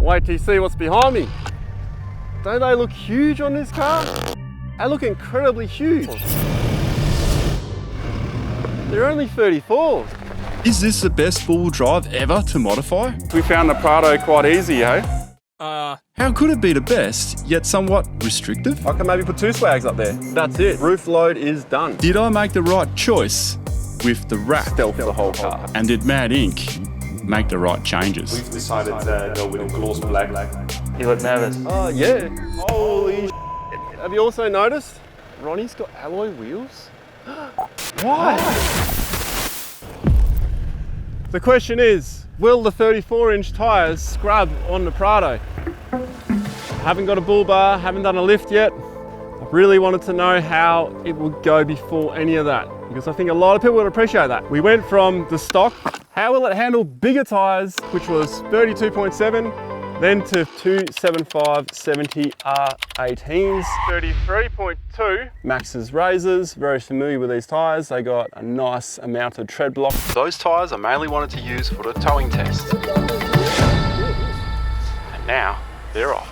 Wait till you see what's behind me. Don't they look huge on this car? They look incredibly huge. They're only 34s. Is this the best four-wheel drive ever to modify? We found the Prado quite easy, eh? How could it be the best, yet somewhat restrictive? I can maybe put 2 swags up there. That's it. Roof load is done. Did I make the right choice with the wrap? Stealth the whole car. And did Mad Ink make the right changes? We've decided to go with a gloss black. You look nervous. Oh, yeah. Holy shit. Have you also noticed Ronny's got alloy wheels? Why? The question is, will the 34-inch tyres scrub on the Prado? Haven't got a bull bar, haven't done a lift yet. I really wanted to know how it would go before any of that, because I think a lot of people would appreciate that. We went from the stock, how will it handle bigger tyres, which was 32.7, then to 275/70 R18s, 33.2 Max's razors. Very familiar with these tyres. They got a nice amount of tread block. Those tyres I mainly wanted to use for the towing test. And now they're off.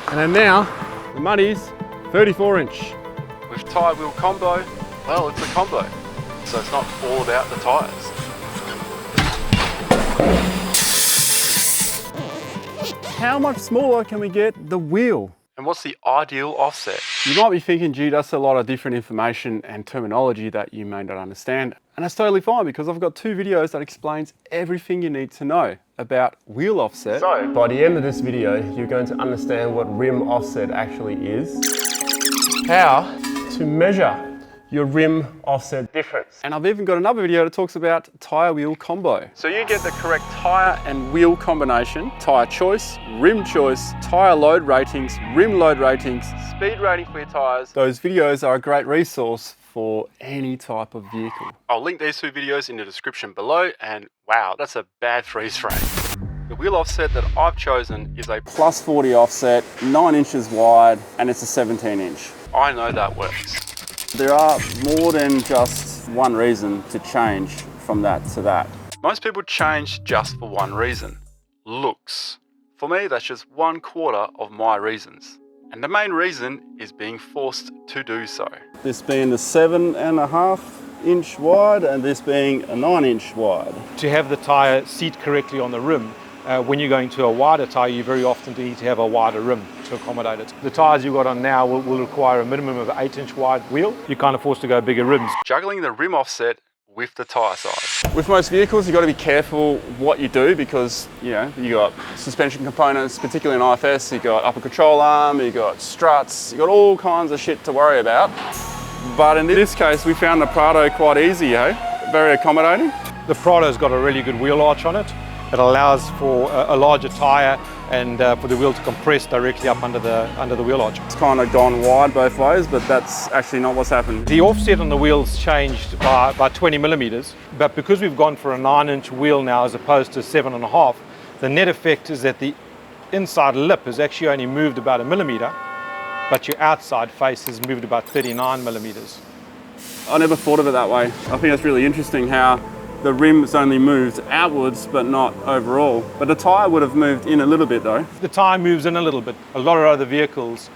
And then now, the Muddy's 34-inch. With tyre wheel combo, well, it's a combo. So it's not all about the tyres. How much smaller can we get the wheel? And what's the ideal offset? You might be thinking, gee, that's a lot of different information and terminology that you may not understand. And that's totally fine, because I've got 2 videos that explains everything you need to know about wheel offset. So by the end of this video, you're going to understand what rim offset actually is, how to measure your rim offset difference. And I've even got another video that talks about tyre wheel combo. So you get the correct tyre and wheel combination, tyre choice, rim choice, tyre load ratings, rim load ratings, speed rating for your tyres. Those videos are a great resource for any type of vehicle. I'll link these 2 videos in the description below, and wow, that's a bad freeze frame. The wheel offset that I've chosen is a Plus 40 offset, 9 inches wide, and it's a 17-inch. I know that works. There are more than just one reason to change from that to that. Most people change just for one reason, looks. For me, that's just 1/4 of my reasons. And the main reason is being forced to do so. This being the 7.5-inch wide and this being a 9-inch wide. To have the tyre seat correctly on the rim, when you're going to a wider tyre, you very often need to have a wider rim to accommodate it. The tyres you've got on now will require a minimum of an 8-inch wide wheel. You're kind of forced to go bigger rims. Juggling the rim offset with the tyre size. With most vehicles, you've got to be careful what you do, because you got suspension components, particularly in IFS, you've got upper control arm, you've got struts, you've got all kinds of shit to worry about. But in this case, we found the Prado quite easy, eh? Very accommodating. The Prado's got a really good wheel arch on it. It allows for a larger tyre and for the wheel to compress directly up under the wheel arch. It's kind of gone wide both ways, but that's actually not what's happened. The offset on the wheel's changed by 20 millimeters, but because we've gone for a 9-inch wheel now as opposed to 7.5, the net effect is that the inside lip has actually only moved about 1 millimeter, but your outside face has moved about 39 millimeters. I never thought of it that way. I think that's really interesting how the rim's only moved outwards, but not overall. But the tyre would have moved in a little bit though. The tyre moves in a little bit. A lot of other vehicles,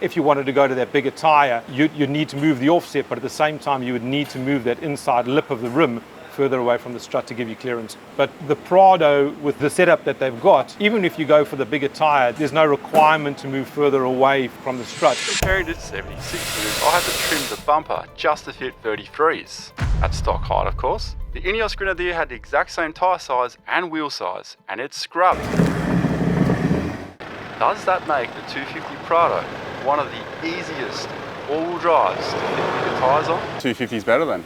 if you wanted to go to that bigger tyre, you'd need to move the offset, but at the same time you would need to move that inside lip of the rim further away from the strut to give you clearance. But the Prado, with the setup that they've got, even if you go for the bigger tyre, there's no requirement to move further away from the strut. Comparing to 76ers, I had to trim the bumper just to fit 33s. At stock height, of course. The Ineos Grenadier had the exact same tyre size and wheel size, and it's scrubbed. Does that make the 250 Prado one of the easiest all-wheel drives to fit bigger tyres on? 250 is better then.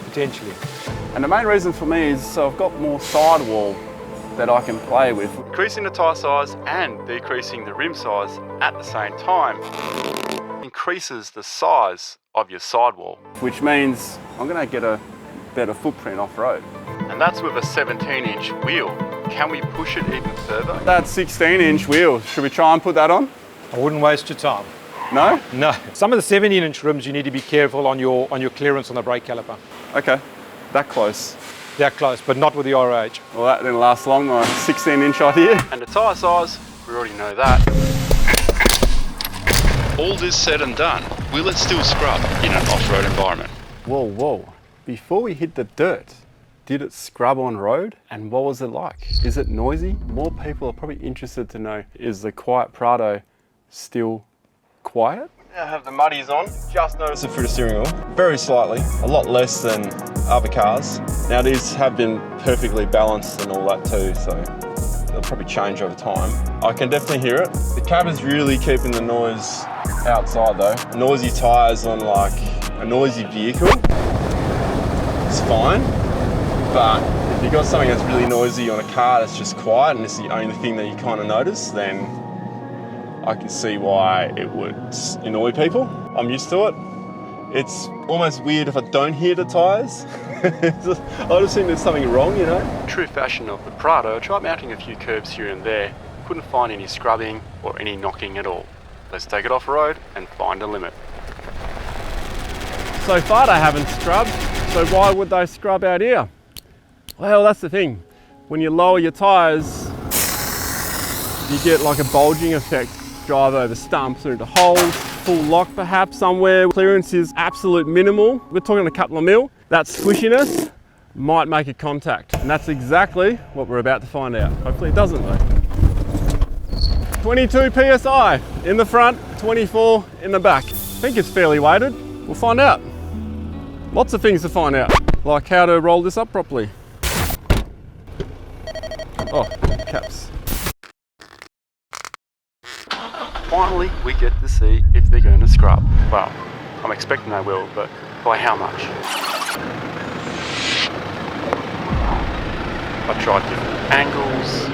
Potentially. And the main reason for me is so I've got more sidewall that I can play with. Increasing the tyre size and decreasing the rim size at the same time increases the size of your sidewall. Which means I'm going to get a better footprint off-road. And that's with a 17-inch wheel. Can we push it even further? That 16-inch wheel, should we try and put that on? I wouldn't waste your time. No? No. Some of the 17-inch rims, you need to be careful on your clearance on the brake caliper. Okay, that close. They're close, but not with the ROH. Well, that didn't last long, my 16-inch idea. And the tyre size, we already know that. All this said and done, will it still scrub in an off-road environment? Whoa. Before we hit the dirt, did it scrub on road? And what was it like? Is it noisy? More people are probably interested to know, is the quiet Prado still quiet? Now I have the muddies on, just noticed it through the steering wheel, very slightly, a lot less than other cars. Now these have been perfectly balanced and all that too, so they'll probably change over time. I can definitely hear it. The cab is really keeping the noise outside though. Noisy tyres on like a noisy vehicle is fine, but if you've got something that's really noisy on a car that's just quiet and it's the only thing that you kind of notice, then I can see why it would annoy people. I'm used to it. It's almost weird if I don't hear the tyres. I just think there's something wrong, you know? True fashion of the Prado, I tried mounting a few curbs here and there, couldn't find any scrubbing or any knocking at all. Let's take it off road and find a limit. So far they haven't scrubbed, so why would they scrub out here? Well, that's the thing. When you lower your tyres, you get like a bulging effect. Drive over stumps or into holes, full lock perhaps somewhere. Clearance is absolute minimal. We're talking a couple of mil. That squishiness might make a contact. And that's exactly what we're about to find out. Hopefully it doesn't though. 22 PSI in the front, 24 in the back. I think it's fairly weighted. We'll find out. Lots of things to find out, like how to roll this up properly. Oh, caps. Finally, we get to see if they're going to scrub. Well, I'm expecting they will, but by how much? I tried different angles.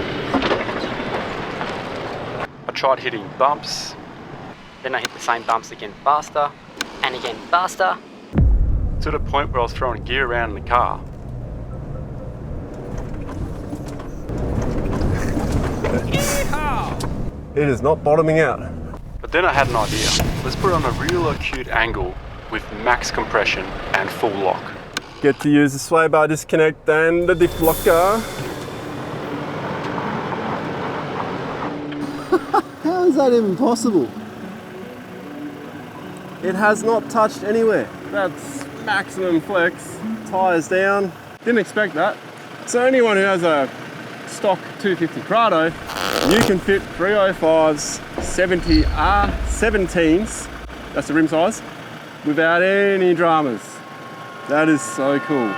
I tried hitting bumps. Then I hit the same bumps again faster, and again faster. To the point where I was throwing gear around in the car. It is not bottoming out. But then I had an idea. Let's put it on a real acute angle with max compression and full lock. Get to use the sway bar disconnect and the diff locker. How is that even possible? It has not touched anywhere. That's maximum flex. Tyres down. Didn't expect that. So anyone who has a stock 250 Prado, you can fit 305s, 70 R17s, that's the rim size, without any dramas. That is so cool.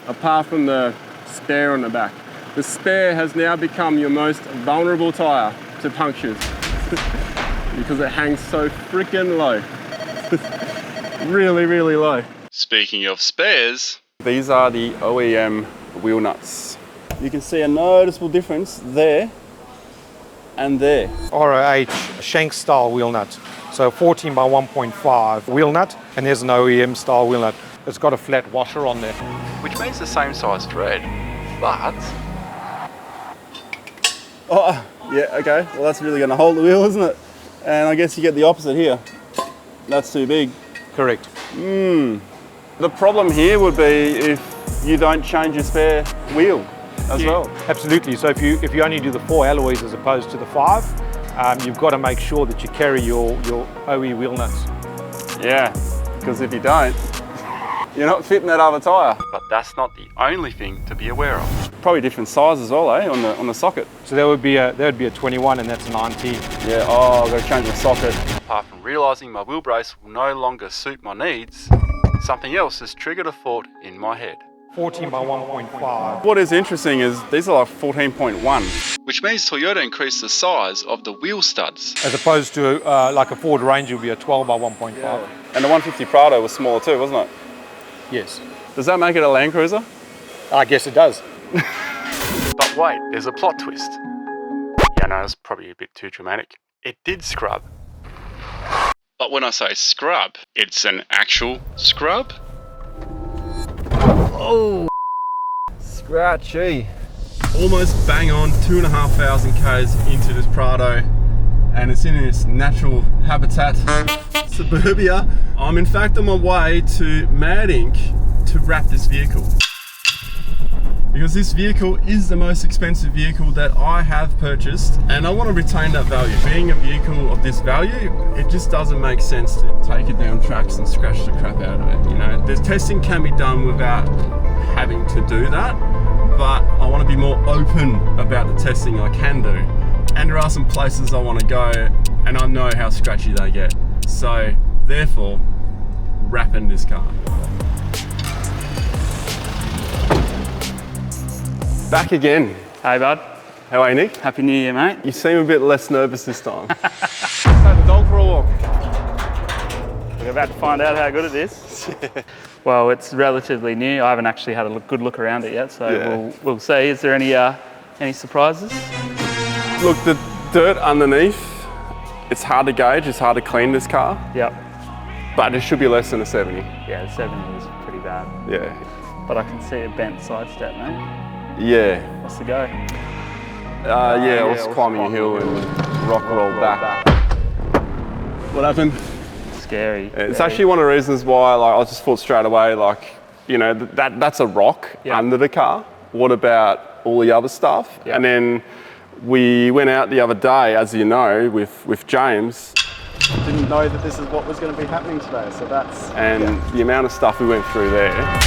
Apart from the spare on the back. The spare has now become your most vulnerable tyre to punctures because it hangs so freaking low. Really, really low. Speaking of spares, these are the OEM wheel nuts. You can see a noticeable difference there and there. ROH shank style wheel nut. So 14 by 1.5 wheel nut, and there's an OEM style wheel nut. It's got a flat washer on there. which means the same size thread, but... Oh, yeah, okay. Well, that's really going to hold the wheel, isn't it? And I guess you get the opposite here. That's too big. Correct. The problem here would be if you don't change your spare wheel as well. Absolutely. So if you only do the 4 alloys as opposed to the 5, you've got to make sure that you carry your OE wheel nuts. Yeah, because if you don't, you're not fitting that other tyre. But that's not the only thing to be aware of. Probably different size as well, eh, on the socket. So that would be a 21, and that's a 19. Yeah. Oh, I've got to change the socket. Apart from realising my wheel brace will no longer suit my needs, something else has triggered a thought in my head. 14 by 1.5. What is interesting is these are like 14.1. Which means Toyota increased the size of the wheel studs. As opposed to like a Ford Ranger would be a 12 by 1.5. And the 150 Prado was smaller too, wasn't it? Yes. Does that make it a Land Cruiser? I guess it does. But wait, there's a plot twist. Yeah, no, it's probably a bit too dramatic. It did scrub. But when I say scrub, it's an actual scrub? Oh, scratchy. Almost bang on 2,500 Ks into this Prado, and it's in its natural habitat, suburbia. I'm in fact on my way to Mad Inc. to wrap this vehicle. because this vehicle is the most expensive vehicle that I have purchased, and I want to retain that value. Being a vehicle of this value, it just doesn't make sense to take it down tracks and scratch the crap out of it. You know, there's testing can be done without having to do that, but I want to be more open about the testing I can do. And there are some places I want to go, and I know how scratchy they get. So therefore, wrapping this car. Back again. Hey bud, How are you, Nick? Happy New Year mate. You seem a bit less nervous this time. Let's take the dog for a walk. We're about to find out how good it is. Well, it's relatively new. I haven't actually had a good look around it yet, so we'll see. Is there any surprises? Look, the dirt underneath, it's hard to gauge, it's hard to clean this car, Yep. but it should be less than a 70. Yeah, the 70 is pretty bad. Yeah. But I can see a bent side step, mate. Yeah. What's the go? I was climbing a hill and rock rolled back. What happened? Scary. It's actually one of the reasons why I just thought straight away, that's a rock under the car. What about all the other stuff? Yeah. And then we went out the other day, as you know, with James. Didn't know that this is what was going to be happening today, so that's... And the amount of stuff we went through there.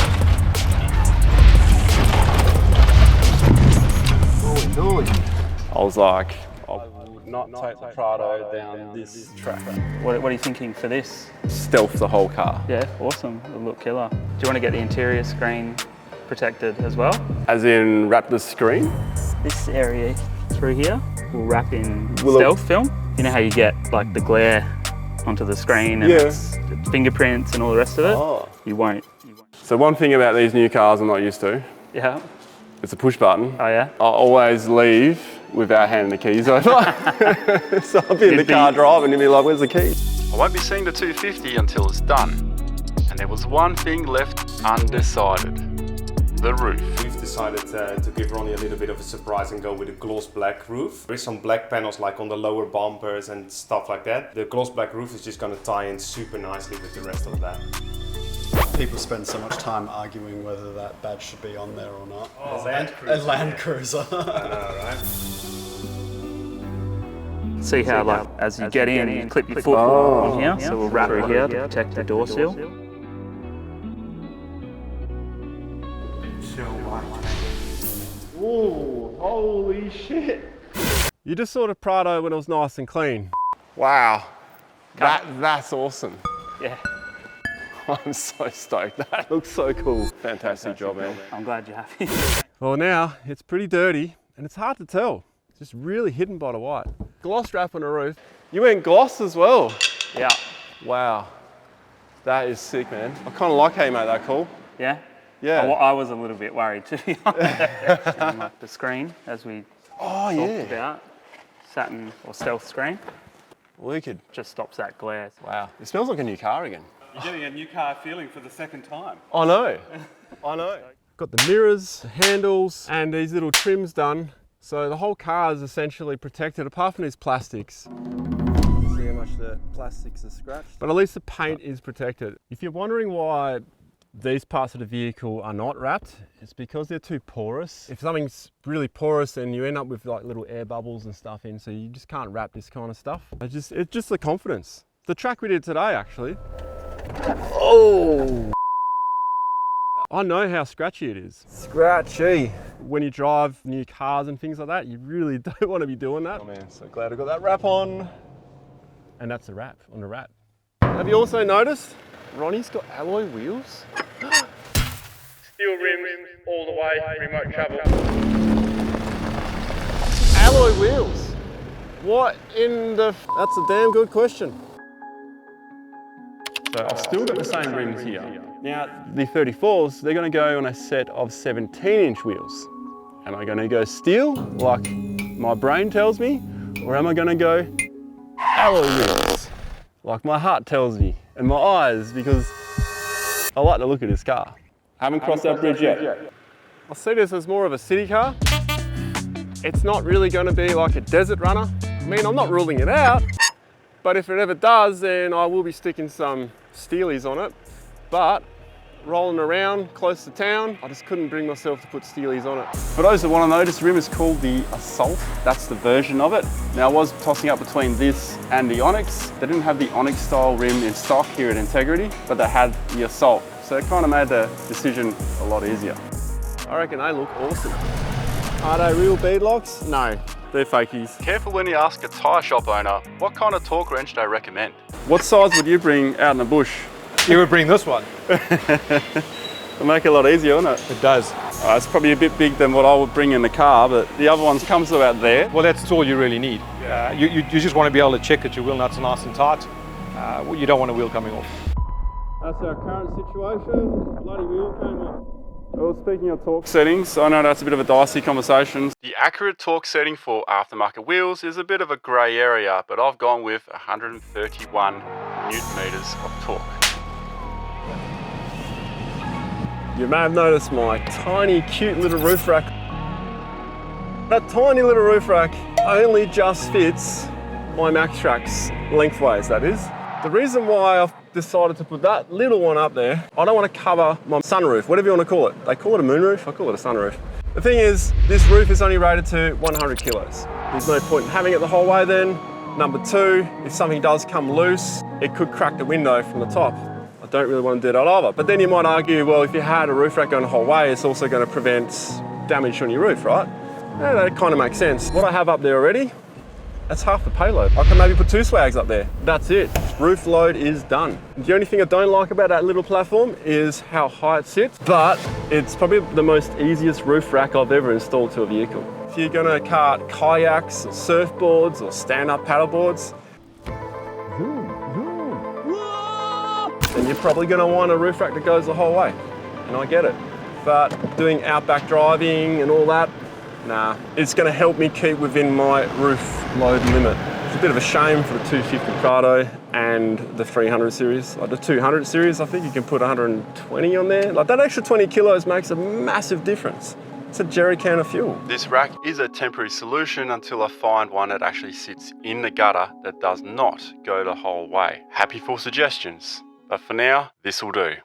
I was like, I would not take the Prado down this track. What are you thinking for this? Stealth the whole car. Yeah, awesome. It'll look killer. Do you want to get the interior screen protected as well? As in wrap the screen? This area through here will wrap in stealth film. You know how you get like the glare onto the screen and it's fingerprints and all the rest of it? Oh. You won't. So one thing about these new cars I'm not used to, Yeah. it's a push button. Oh yeah? I always leave without handing the keys over. So I'll be in the car driving and be like, where's the key? I won't be seeing the 250 until it's done. And there was one thing left undecided. The roof. We've decided to give Ronny a little bit of a surprise and go with a gloss black roof. There is some black panels like on the lower bumpers and stuff like that. The gloss black roof is just going to tie in super nicely with the rest of that. People spend so much time arguing whether that badge should be on there or not. Oh, Land Cruiser. A Land Cruiser. I know, right? See how like as you get in, you clip your foot on here, so we'll wrap through here to protect the door seal. Ooh, holy shit. You just saw the Prado when it was nice and clean. Wow, that's awesome. Yeah. I'm so stoked. That looks so cool. Fantastic job, man. I'm glad you're happy. Well, now it's pretty dirty and it's hard to tell. It's just really hidden by the white. Gloss wrap on the roof. You went gloss as well. Yeah. Wow, that is sick, man. I kind of like how you made that call. Yeah? Yeah. I was a little bit worried to be honest. And like the screen, as we talked about, satin or stealth screen, Wicked. just stops that glare. Wow, it smells like a new car again. You're getting a new car feeling for the second time. I know, I know. Got the mirrors, the handles, and these little trims done. So the whole car is essentially protected, apart from these plastics. See how much the plastics are scratched? But at least the paint is protected. If you're wondering why these parts of the vehicle are not wrapped, it's because they're too porous. If something's really porous, then you end up with like little air bubbles and stuff in, so you just can't wrap this kind of stuff. It's just the confidence. The track we did today, actually. Oh! I know how scratchy it is. Scratchy. When you drive new cars and things like that, you really don't want to be doing that. Oh man, so glad I got that wrap on. And that's the wrap on the wrap. Have you also noticed Ronny's got alloy wheels? Steel rims all the way, remote travel. Alloy wheels? What in the... That's a damn good question. So I've still got the same rims here. Now, the 34s, they're going to go on a set of 17-inch wheels. Am I going to go steel, like my brain tells me, or am I going to go alloy wheels, like my heart tells me, and my eyes, because I like the look of this car. Haven't crossed that bridge yet. I see this as more of a city car. It's not really going to be like a desert runner. I mean, I'm not ruling it out, but if it ever does, then I will be sticking some steelies on it. But rolling around close to town, I just couldn't bring myself to put steelies on it. For those that want to know, this rim is called the Assault. That's the version of it. Now I was tossing up between this and the Onyx. They didn't have the Onyx style rim in stock here at Integrity, but they had the Assault. So it kind of made the decision a lot easier. I reckon they look awesome. Are they real beadlocks? No, they're fakies. Careful when you ask a tyre shop owner, what kind of torque wrench they recommend? What size would you bring out in the bush? You would bring this one. It'll make it a lot easier, won't it? It does. It's probably a bit big than what I would bring in the car, but the other ones comes about there. Well, that's all you really need. You just want to be able to check that your wheel nuts are nice and tight. You don't want a wheel coming off. That's our current situation. Bloody wheel came off. Well, speaking of torque settings, I know that's a bit of a dicey conversation. The accurate torque setting for aftermarket wheels is a bit of a grey area, but I've gone with 131 Newton meters of torque. You may have noticed my tiny, cute little roof rack. That tiny little roof rack only just fits my Max Tracks lengthways, that is. The reason why I've decided to put that little one up there, I don't want to cover my sunroof, whatever you want to call it. They call it a moonroof, I call it a sunroof. The thing is, this roof is only rated to 100 kilos. There's no point in having it the whole way then. Number two, if something does come loose, it could crack the window from the top. I don't really want to do that either. But then you might argue, well, if you had a roof rack going the whole way, it's also going to prevent damage on your roof, right? Yeah, that kind of makes sense. What I have up there already, that's half the payload. I can maybe put 2 swags up there. That's it. Roof load is done. The only thing I don't like about that little platform is how high it sits, but it's probably the most easiest roof rack I've ever installed to a vehicle. If you're gonna cart kayaks or surfboards or stand-up paddleboards, then you're probably gonna want a roof rack that goes the whole way, and I get it. But doing outback driving and all that, nah, it's going to help me keep within my roof load limit. It's a bit of a shame for the 250 Prado and the 300 series. Like the 200 series, I think you can put 120 on there. Like that extra 20 kilos makes a massive difference. It's a jerry can of fuel. This rack is a temporary solution until I find one that actually sits in the gutter that does not go the whole way. Happy for suggestions, but for now, this will do.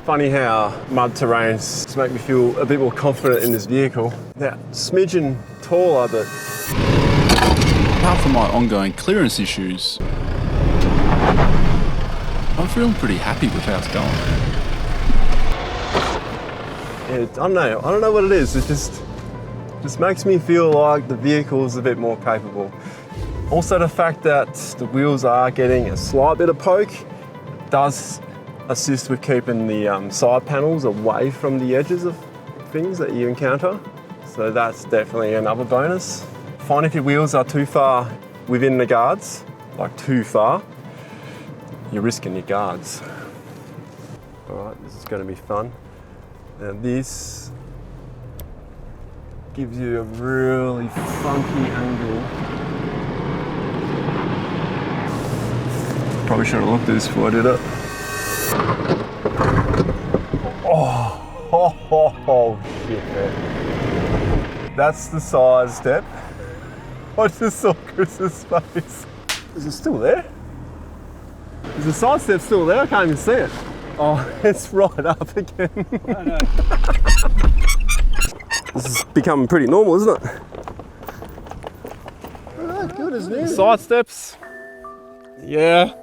Funny how mud terrains make me feel a bit more confident in this vehicle. They're smidgen taller, but apart from my ongoing clearance issues, I'm feeling pretty happy with how it's going. I don't know what it is. It just makes me feel like the vehicle is a bit more capable. Also, the fact that the wheels are getting a slight bit of poke does assist with keeping the side panels away from the edges of things that you encounter. So that's definitely another bonus. Find if your wheels are too far within the guards, like too far, you're risking your guards. All right, this is going to be fun. Now this gives you a really funky angle. Probably should have looked at this before I did it. Oh shit, man. That's the side step. I just saw Chris's face. Is it still there? Is the side step still there? I can't even see it. Oh, it's right up again. Oh, no. This is becoming pretty normal, isn't it? Oh, good as new. Side steps. Yeah.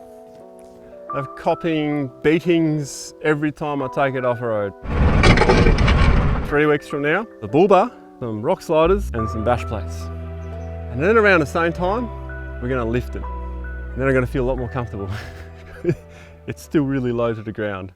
Of copping beatings every time I take it off road. 3 weeks from now, the bull bar, some rock sliders and some bash plates. And then around the same time, we're gonna lift it. And then I'm gonna feel a lot more comfortable. It's still really low to the ground.